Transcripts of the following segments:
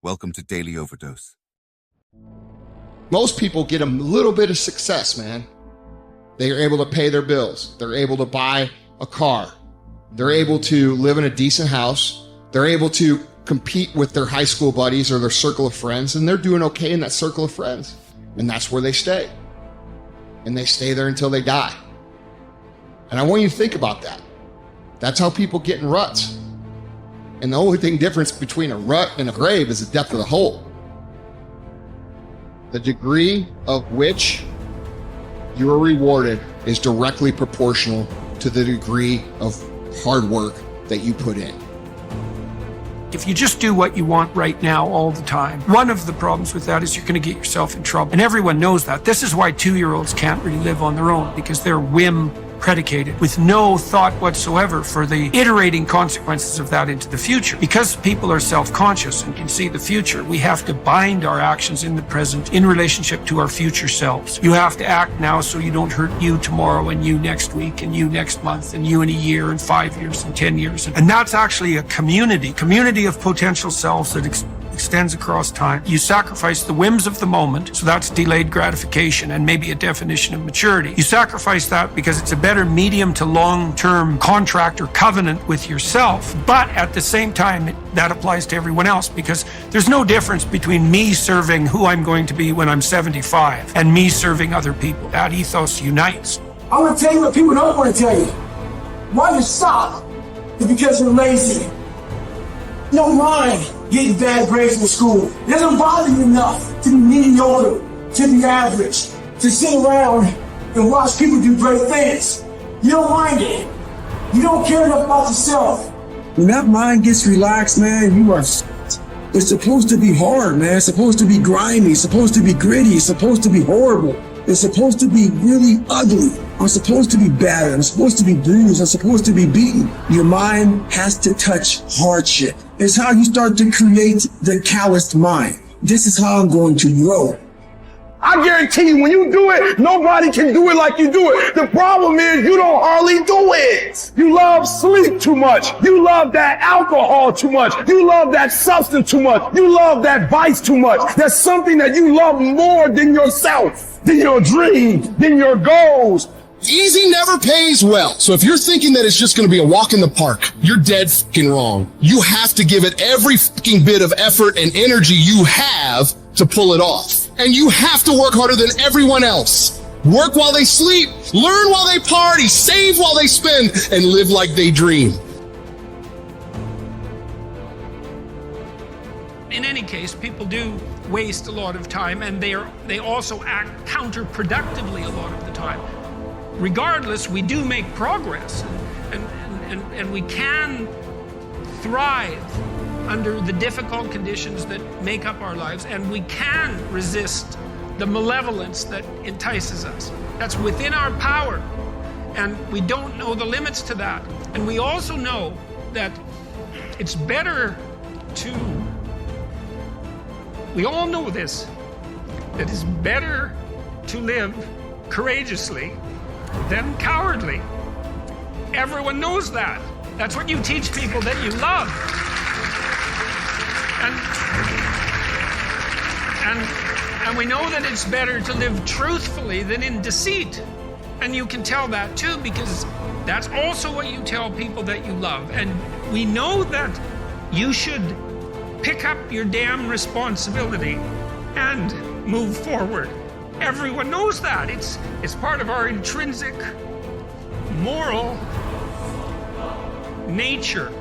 Welcome to Daily Overdose. Most people get a little bit of success, man. They are able to pay their bills. They're able to buy a car. They're able to live in a decent house. They're able to compete with their high school buddies or their circle of friends, and they're doing okay in that circle of friends. And that's where they stay. And they stay there until they die. And I want you to think about that. That's how people get in ruts. And the only thing difference between a rut and a grave is the depth of the hole. The degree of which you are rewarded is directly proportional to the degree of hard work that you put in. If you just do what you want right now all the time, one of the problems with that is you're going to get yourself in trouble. And everyone knows that. This is why 2-year-olds can't really live on their own, because they're whim predicated with no thought whatsoever for the iterating consequences of that into the future. Because people are self-conscious and can see the future, we have to bind our actions in the present in relationship to our future selves. You have to act now so you don't hurt you tomorrow and you next week and you next month and you in a year and 5 years and 10 years. And that's actually a community of potential selves that extends across time. You sacrifice the whims of the moment, so that's delayed gratification and maybe a definition of maturity. You sacrifice that because it's a better medium to long-term contract or covenant with yourself, but at the same time, that applies to everyone else, because there's no difference between me serving who I'm going to be when I'm 75 and me serving other people. That ethos unites. I want to tell you what people don't want to tell you. Why you stop is because you're lazy. You don't mind getting bad grades in school. It doesn't bother you enough to be mediocre, to be average, to sit around and watch people do great things. You don't mind it. You don't care enough about yourself. When that mind gets relaxed, man, you are... It's supposed to be hard, man. It's supposed to be grimy. It's supposed to be gritty. It's supposed to be horrible. It's supposed to be really ugly. I'm supposed to be battered. I'm supposed to be bruised. I'm supposed to be beaten. Your mind has to touch hardship. It's how you start to create the calloused mind. This is how I'm going to grow. I guarantee you, when you do it, nobody can do it like you do it. The problem is you don't hardly do it. You love sleep too much. You love that alcohol too much. You love that substance too much. You love that vice too much. There's something that you love more than yourself, than your dreams, than your goals. Easy never pays well. So if you're thinking that it's just going to be a walk in the park, you're dead fucking wrong. You have to give it every fucking bit of effort and energy you have to pull it off. And you have to work harder than everyone else. Work while they sleep, learn while they party, save while they spend, and live like they dream. In any case, people do waste a lot of time, and they also act counterproductively a lot of the time. Regardless, we do make progress, and we can thrive under the difficult conditions that make up our lives, and we can resist the malevolence that entices us. That's within our power, and we don't know the limits to that. And we also know that it's better to, we all know this, that it's better to live courageously than cowardly. Everyone knows that. That's what you teach people that you love. And we know that it's better to live truthfully than in deceit. And you can tell that too, because that's also what you tell people that you love. And we know that you should pick up your damn responsibility and move forward. Everyone knows that. It's part of our intrinsic moral nature.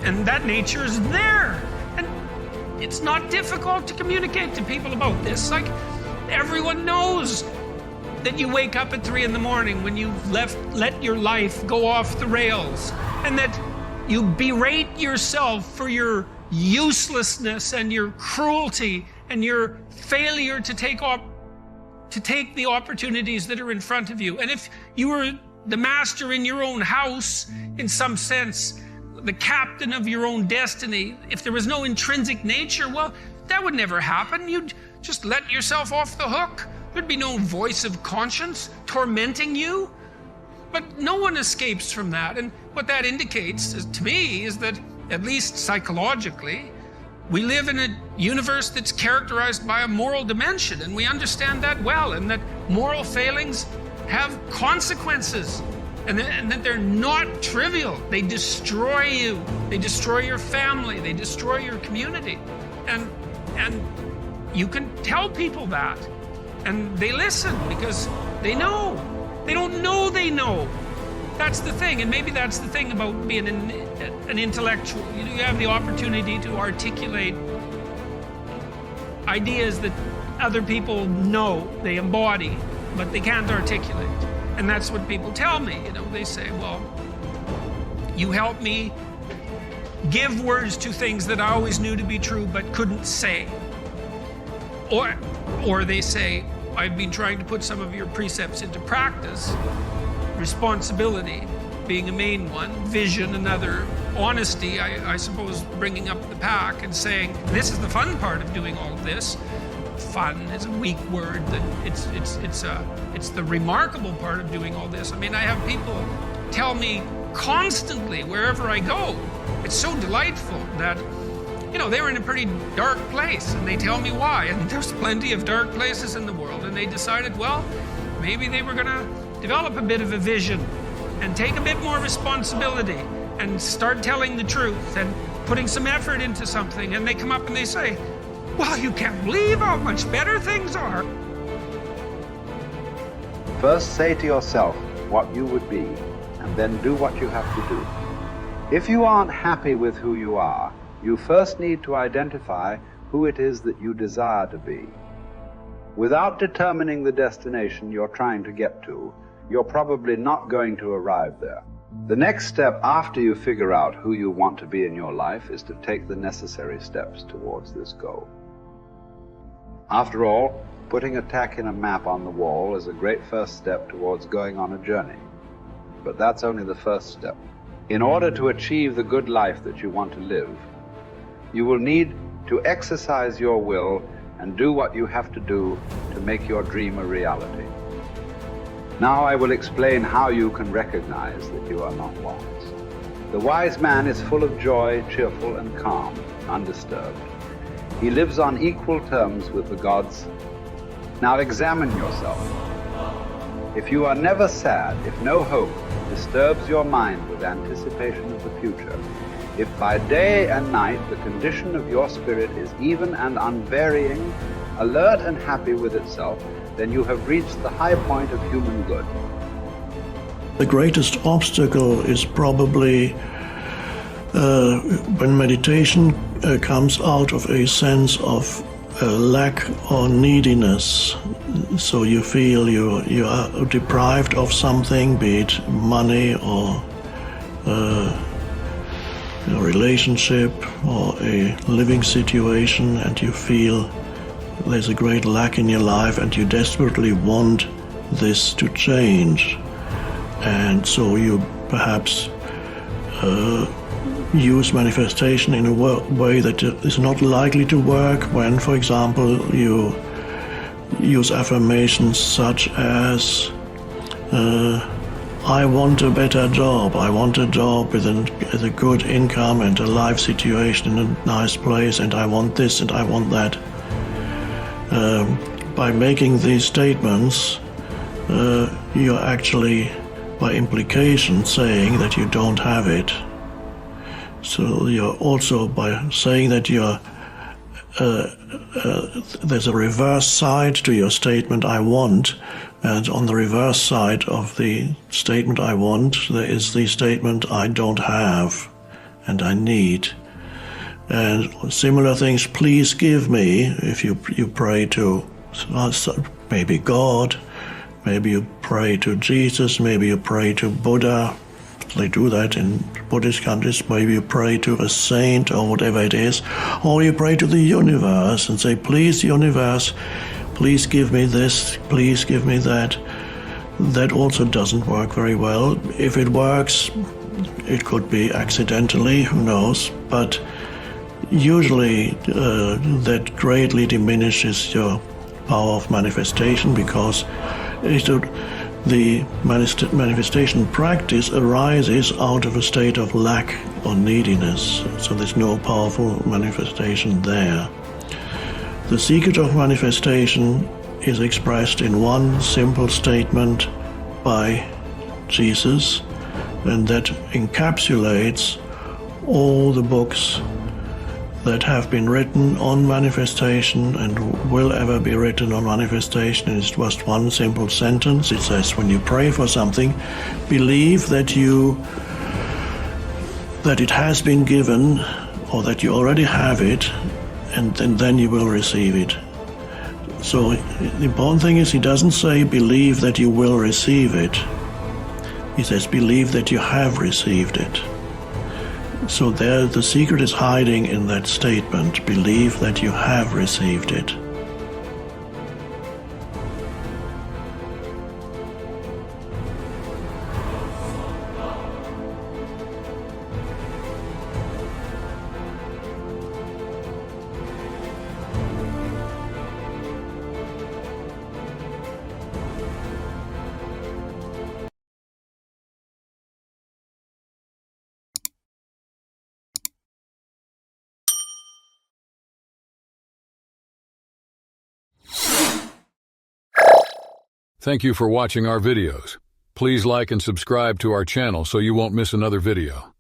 And that nature is there. And it's not difficult to communicate to people about this. Like, everyone knows that you wake up at 3 in the morning when you've let your life go off the rails, and that you berate yourself for your uselessness and your cruelty and your failure to take the opportunities that are in front of you. And if you were the master in your own house, in some sense, the captain of your own destiny, if there was no intrinsic nature, well, that would never happen. You'd just let yourself off the hook. There'd be no voice of conscience tormenting you. But no one escapes from that. And what that indicates to me is that, at least psychologically, We live in a universe that's characterized by a moral dimension, and we understand that well, and that moral failings have consequences, and that they're not trivial. They destroy you. They destroy your family. They destroy your community. And you can tell people that, and they listen because they know. They don't know they know. That's the thing, and maybe that's the thing about being an intellectual. You have the opportunity to articulate ideas that other people know, they embody, but they can't articulate. And that's what people tell me. They say, well, you help me give words to things that I always knew to be true but couldn't say. Or they say, I've been trying to put some of your precepts into practice. Responsibility being a main one, vision another, honesty, I suppose, bringing up the pack and saying, this is the fun part of doing all of this. Fun is a weak word. It's the remarkable part of doing all this. I mean, I have people tell me constantly wherever I go. It's so delightful that, they were in a pretty dark place, and they tell me why. And there's plenty of dark places in the world, and they decided, well, maybe they were going to develop a bit of a vision and take a bit more responsibility and start telling the truth and putting some effort into something. And they come up and they say, wow, you can't believe how much better things are. First say to yourself what you would be, and then do what you have to do. If you aren't happy with who you are, you first need to identify who it is that you desire to be. Without determining the destination you're trying to get to, you're probably not going to arrive there. The next step after you figure out who you want to be in your life is to take the necessary steps towards this goal. After all, putting a tack in a map on the wall is a great first step towards going on a journey. But that's only the first step. In order to achieve the good life that you want to live, you will need to exercise your will and do what you have to do to make your dream a reality. Now I will explain how you can recognize that you are not wise. The wise man is full of joy, cheerful and calm, undisturbed. He lives on equal terms with the gods. Now examine yourself. If you are never sad, if no hope disturbs your mind with anticipation of the future, if by day and night the condition of your spirit is even and unvarying, alert and happy with itself, then you have reached the high point of human good. The greatest obstacle is probably when meditation comes out of a sense of lack or neediness. So you feel you are deprived of something, be it money or a relationship or a living situation, and you feel there's a great lack in your life and you desperately want this to change. And so you perhaps use manifestation in a way that is not likely to work when, for example, you use affirmations such as I want a better job, I want a job with a good income and a life situation in a nice place, and I want this and I want that. By making these statements, you're actually, by implication, saying that you don't have it. So you're also, by saying that you're there's a reverse side to your statement, I want, and on the reverse side of the statement, I want, there is the statement, I don't have, and I need. And similar things, please give me, if you pray to maybe God, maybe you pray to Jesus, maybe you pray to Buddha. They do that in Buddhist countries. Maybe you pray to a saint or whatever it is, or you pray to the universe and say, please, universe, please give me this, please give me that. That also doesn't work very well. If it works, it could be accidentally, who knows, but usually that greatly diminishes your power of manifestation, because the manifestation practice arises out of a state of lack or neediness. So there's no powerful manifestation there. The secret of manifestation is expressed in one simple statement by Jesus, and that encapsulates all the books that have been written on manifestation and will ever be written on manifestation. It's just one simple sentence. It says, when you pray for something, believe that it has been given, or that you already have it, and then you will receive it. So the important thing is, he doesn't say believe that you will receive it. He says believe that you have received it. So there, the secret is hiding in that statement, believe that you have received it. Thank you for watching our videos. Please like and subscribe to our channel so you won't miss another video.